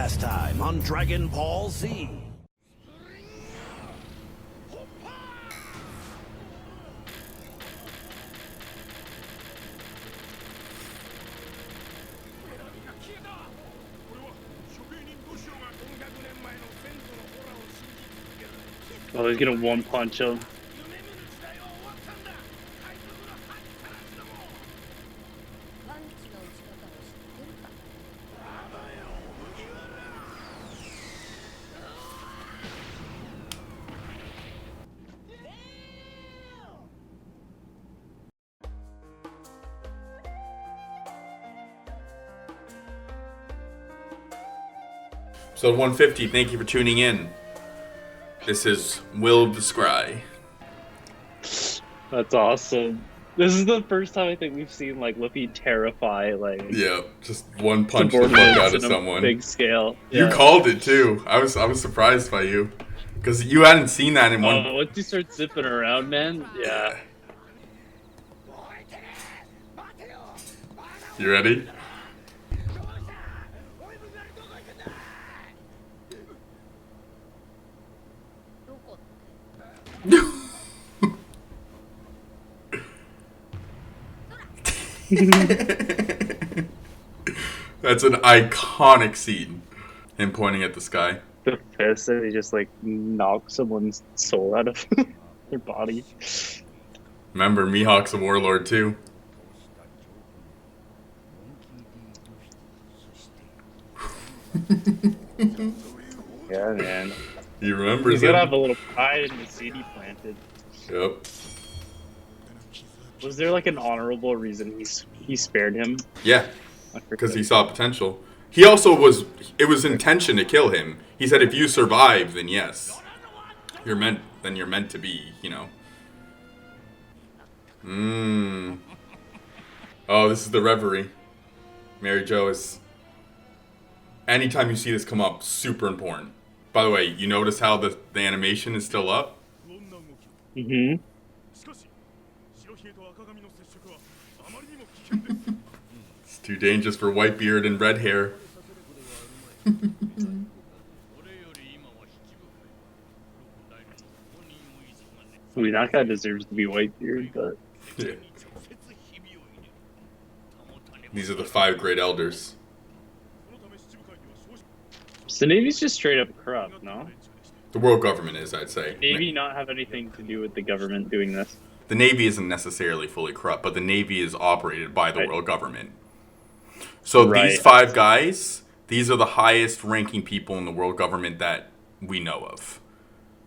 last time on Dragon Ball Z. Oh, he's gonna one punch him. So 150, thank you for tuning in. This is Will of the Scry. That's awesome. This is the first time I think we've seen like Luffy terrify like Yeah, just one punch the fuck out of someone. Big scale. You called it too. I was surprised by you because you hadn't seen that in one. Oh, once you start zipping around, man. Yeah. You ready? That's an iconic scene. Him pointing at the sky. The fist and he just like knocks someone's soul out of their body. Remember, Mihawk's a warlord too. Yeah, man. He remembers. He's gotta have a little pride in the seed he planted. Yep. Was there like an honorable reason he spared him? Yeah, because he saw potential. He also was. It was intention to kill him. He said, "If you survive, then yes, you're meant. Then you're meant to be. You know." Oh, this is the reverie. Mary Jo is. Anytime you see this come up, super important. By the way, you notice how the animation is still up? Mm-hmm. It's too dangerous for Whitebeard and red hair. I mean, that guy deserves to be Whitebeard, but... Yeah. These are the 5 great elders. So the Navy's just straight up corrupt, no? The world government is, I'd say. Navy not have anything to do with the government doing this. The Navy isn't necessarily fully corrupt, but the Navy is operated by the world government. So these 5 guys, these are the highest ranking people in the world government that we know of.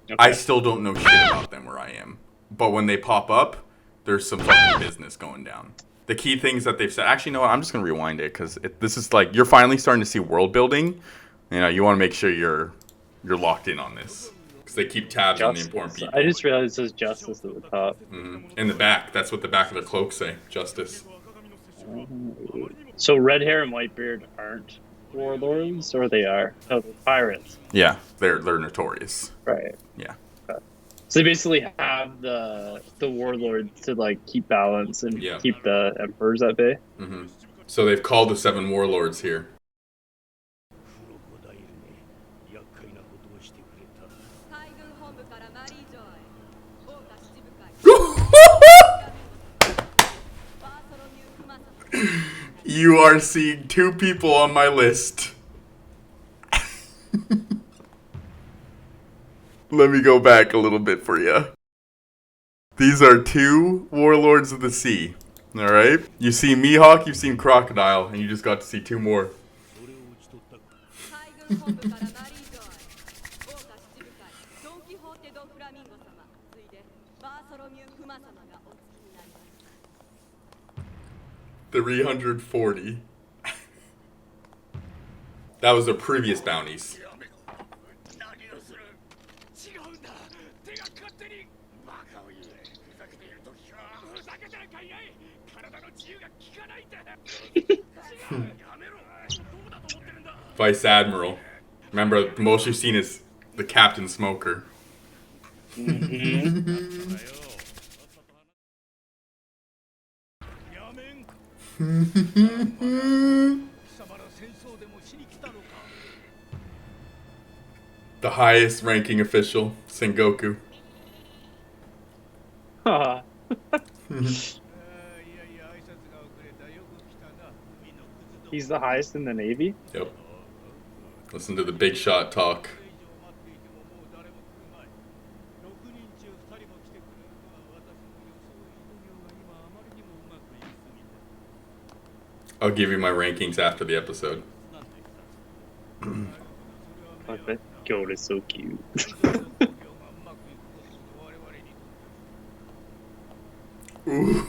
Okay. I still don't know shit about them where I am. But when they pop up, there's some fucking business going down. The key things that they've said... Actually, you know what? I'm just going to rewind it, because this is like... You're finally starting to see world building. You know, you want to make sure you're locked in on this. Because they keep tabs on the important people. I just realized it says justice at the top. In the back. That's what the back of the cloak say. Justice. So red hair and Whitebeard aren't warlords, or they are? Oh, they're pirates. Yeah, they're notorious. Right. Yeah. Okay. So they basically have the warlords to like keep balance and keep the emperors at bay. So they've called the 7 warlords here. You are seeing 2 people on my list. Let me go back a little bit for you. These are 2 warlords of the sea. Alright? You see Mihawk, you've seen Crocodile, and you just got to see 2 more. $340. That was their previous bounties. Vice Admiral. Remember, the most you've seen is the Captain Smoker. The highest ranking official, Sengoku. He's the highest in the Navy? Yep. Listen to the big shot talk. I'll give you my rankings after the episode. I bet Goat is so cute. Ooh.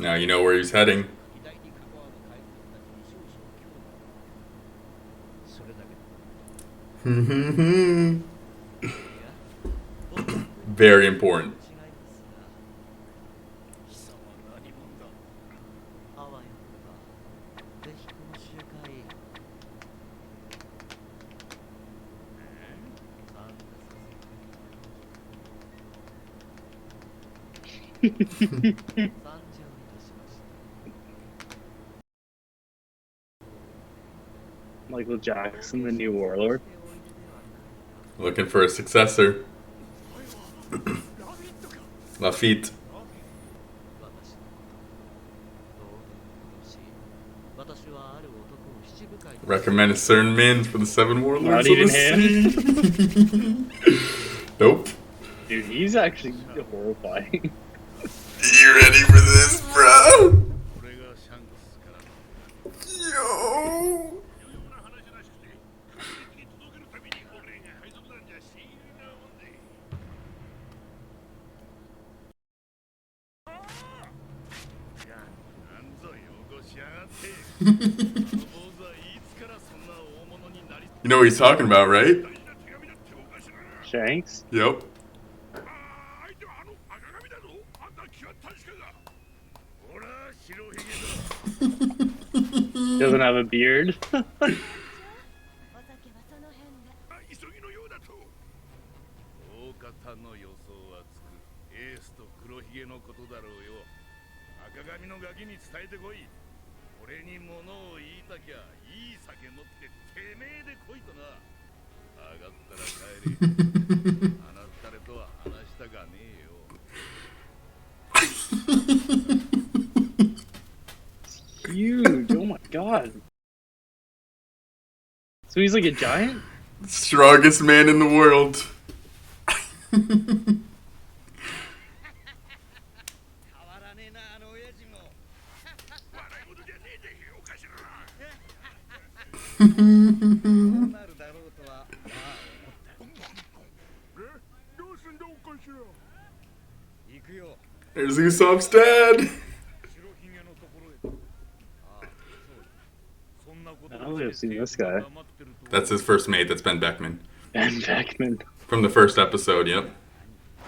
Now you know where he's heading. Very important. Michael Jackson, the new warlord. Looking for a successor. Lafitte. Recommend a certain man for the 7 warlords. Not even him. Nope. Dude, he's actually horrifying. You ready for this, bro? Yo. You know what he's talking about, right? Shanks? Yep. Doesn't have a beard. Huge. Oh my god. So he's like a giant? Strongest man in the world. There's Usopp's dad. I don't think I've seen this guy. That's his first mate. That's Ben Beckman. Ben Beckman. From the first episode, yep.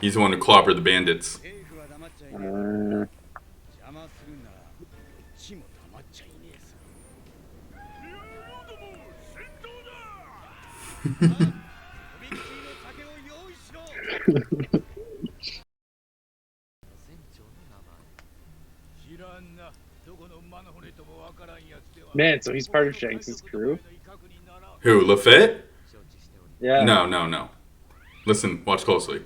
He's the one who clobbered the bandits. Man, so he's part of Shanks' crew? Who, Lafitte? Yeah. No. Listen, watch closely.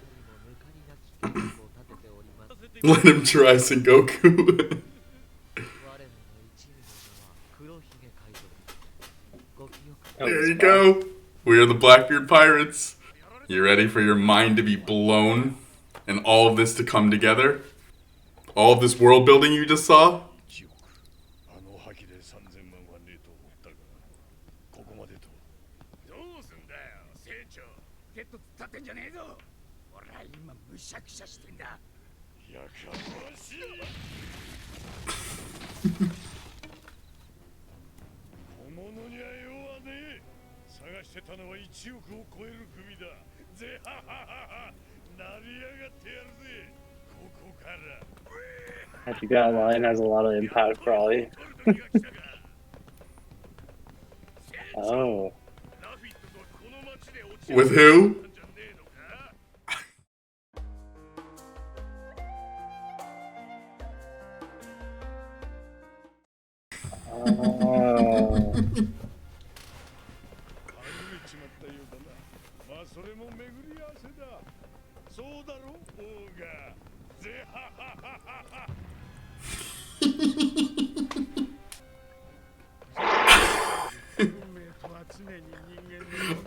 Let him try Sengoku. There you go. We are the Blackbeard Pirates. You ready for your mind to be blown and all of this to come together? All of this world building you just saw? I think that line has a lot of impact, probably. Oh. With who? Oh.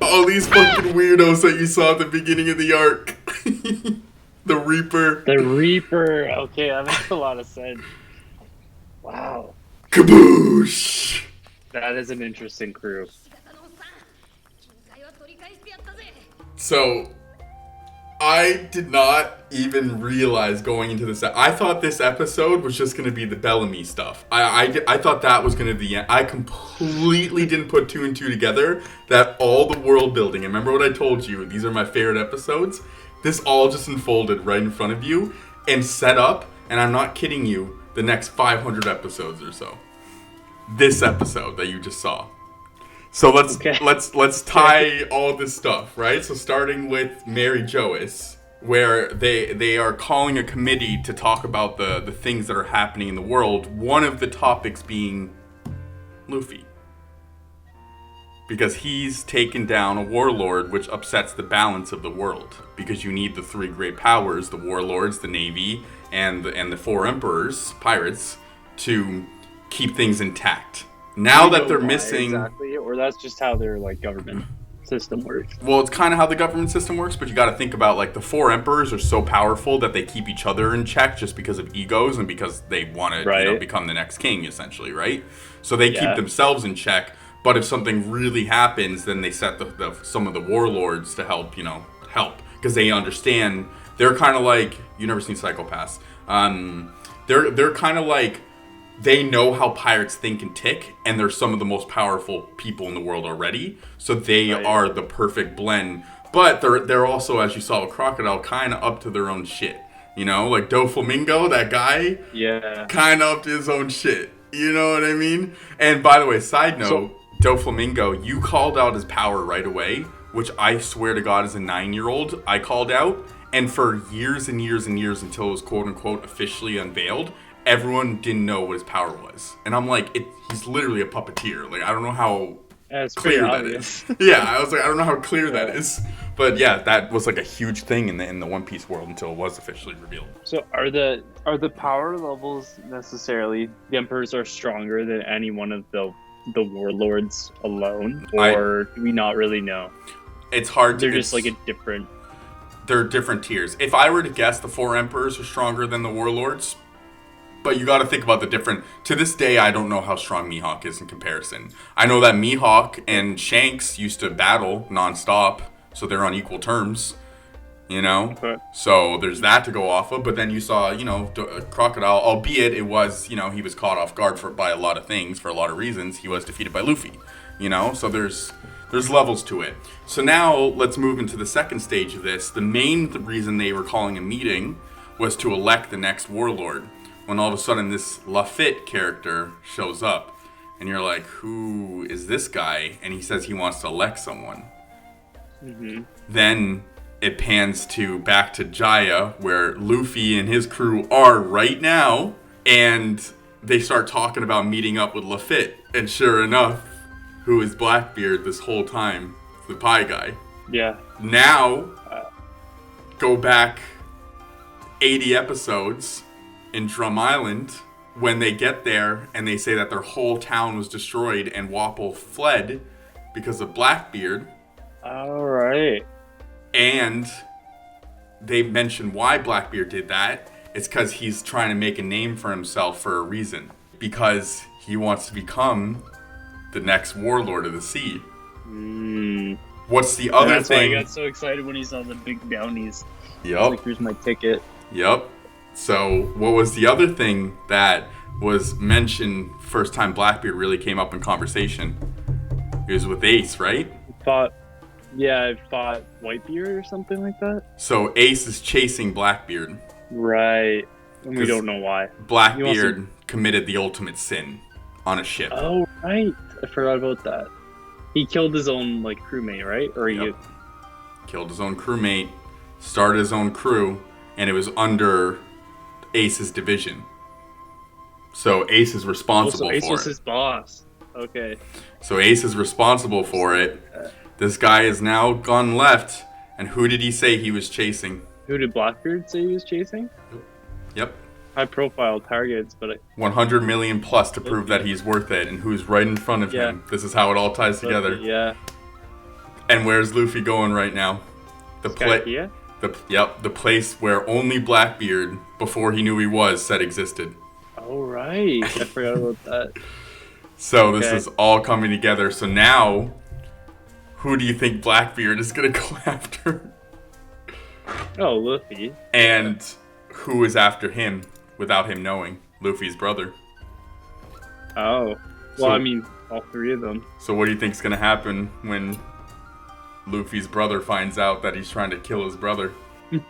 All these fucking weirdos that you saw at the beginning of the arc. The Reaper. The Reaper. Okay, that makes a lot of sense. Wow. Kaboosh! That is an interesting crew. So, I did not even realize going into this. I thought this episode was just going to be the Bellamy stuff. I thought that was going to be the end. I completely didn't put two and two together that all the world building. And remember what I told you? These are my favorite episodes. This all just unfolded right in front of you and set up, and I'm not kidding you, the next 500 episodes or so. This episode that you just saw. So let's tie all this stuff, right? So starting with Mary Joas, where they are calling a committee to talk about the things that are happening in the world. One of the topics being Luffy. Because he's taken down a warlord, which upsets the balance of the world. Because you need the three great powers, the warlords, the navy, and the four emperors, pirates, to keep things intact. Now that they're missing... Exactly, or that's just how their government system works. Well, it's kind of how the government system works, but you got to think about, the four emperors are so powerful that they keep each other in check just because of egos and because they want to become the next king, essentially, right? So they keep themselves in check. But if something really happens, then they set some of the warlords to help, help. Because they understand, they're kind of like, you never seen Psychopaths. They're kind of like, they know how pirates think and tick, and they're some of the most powerful people in the world already. So they are the perfect blend. But they're also, as you saw with Crocodile, kind of up to their own shit. Like Doflamingo, that guy, kind of up to his own shit. You know what I mean? And by the way, side note, Doflamingo, you called out his power right away, which I swear to God as a 9-year-old, I called out. And for years and years and years until it was quote-unquote officially unveiled, everyone didn't know what his power was. And I'm like, he's literally a puppeteer. I don't know how clear that is. Yeah, I was like, I don't know how clear that is. But yeah, that was a huge thing in the One Piece world until it was officially revealed. So are the power levels necessarily, the emperors are stronger than any one of the warlords alone, or do we not really know? It's hard to. They're just a different. They're different tiers. If I were to guess, the four emperors are stronger than the warlords, but you got to think about the different. To this day, I don't know how strong Mihawk is in comparison. I know that Mihawk and Shanks used to battle nonstop, so they're on equal terms. Okay. So there's that to go off of. But then you saw, Crocodile, albeit it was, he was caught off guard by a lot of things, for a lot of reasons. He was defeated by Luffy, So there's levels to it. So now let's move into the second stage of this. The main reason they were calling a meeting was to elect the next warlord. When all of a sudden this Lafitte character shows up. And you're like, who is this guy? And he says he wants to elect someone. Mm-hmm. Then it pans back to Jaya, where Luffy and his crew are right now, and they start talking about meeting up with Lafitte. And sure enough, who is Blackbeard this whole time? The pie guy. Yeah. Now, go back 80 episodes in Drum Island, when they get there and they say that their whole town was destroyed and Wapol fled because of Blackbeard. All right. And they mention why Blackbeard did that. It's because he's trying to make a name for himself for a reason. Because he wants to become the next warlord of the sea. What's the other thing? Why I got so excited when he saw the big bounties. Yep. Here's my ticket. Yep. So what was the other thing that was mentioned first time Blackbeard really came up in conversation? It was with Ace, right? I fought Whitebeard or something like that. So Ace is chasing Blackbeard. Right. And we don't know why. Blackbeard committed the ultimate sin on a ship. Oh, right. I forgot about that. He killed his own like crewmate, right? Or Yep. you? Killed his own crewmate, started his own crew, and it was under Ace's division. So Ace is responsible Ace for was it. his boss. Okay. So Ace is responsible for it. This guy has now gone left, and who did he say he was chasing? Who did Blackbeard say he was chasing? Yep. High-profile targets, but 100 million plus to prove that he's worth it, and who's right in front of him. This is how it all ties together. Yeah. And where's Luffy going right now? The place where only Blackbeard, before he knew he was, said existed. Oh right, I forgot about that. So this is all coming together. So now, who do you think Blackbeard is gonna go after? Oh, Luffy. And who is after him without him knowing? Luffy's brother. Oh. Well, I mean, all three of them. So what do you think's gonna happen when Luffy's brother finds out that he's trying to kill his brother?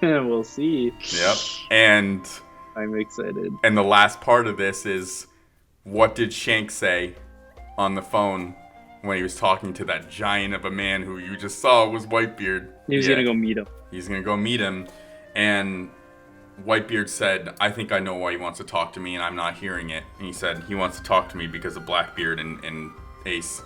We'll see. Yep. And I'm excited. And the last part of this is, what did Shanks say on the phone when he was talking to that giant of a man who you just saw was Whitebeard? He was gonna go meet him. He's gonna go meet him, and Whitebeard said, I think I know why he wants to talk to me, and I'm not hearing it. And he said he wants to talk to me because of Blackbeard and Ace.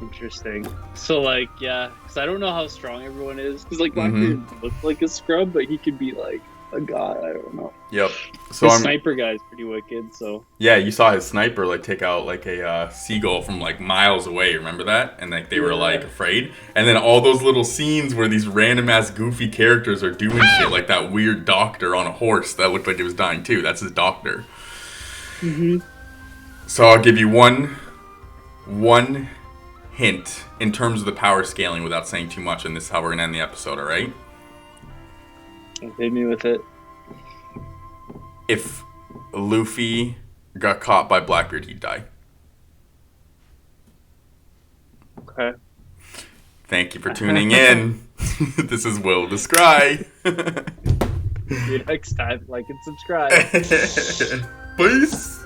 Interesting. So, like, yeah, because I don't know how strong everyone is. Because, like, Blackbeard looks like a scrub, but he could be, like, a god. I don't know. Yep. So the sniper guy's pretty wicked, so. Yeah, you saw his sniper, like, take out, like, a seagull from, like, miles away. Remember that? And, like, they were, like, afraid. And then all those little scenes where these random-ass goofy characters are doing shit, like that weird doctor on a horse that looked like it was dying, too. That's his doctor. So I'll give you one hint in terms of the power scaling without saying too much, and this is how we're gonna end the episode, alright? Hit me with it. If Luffy got caught by Blackbeard, he'd die. Okay. Thank you for tuning in. This is Will Descry. See you next time. Like and subscribe. Peace.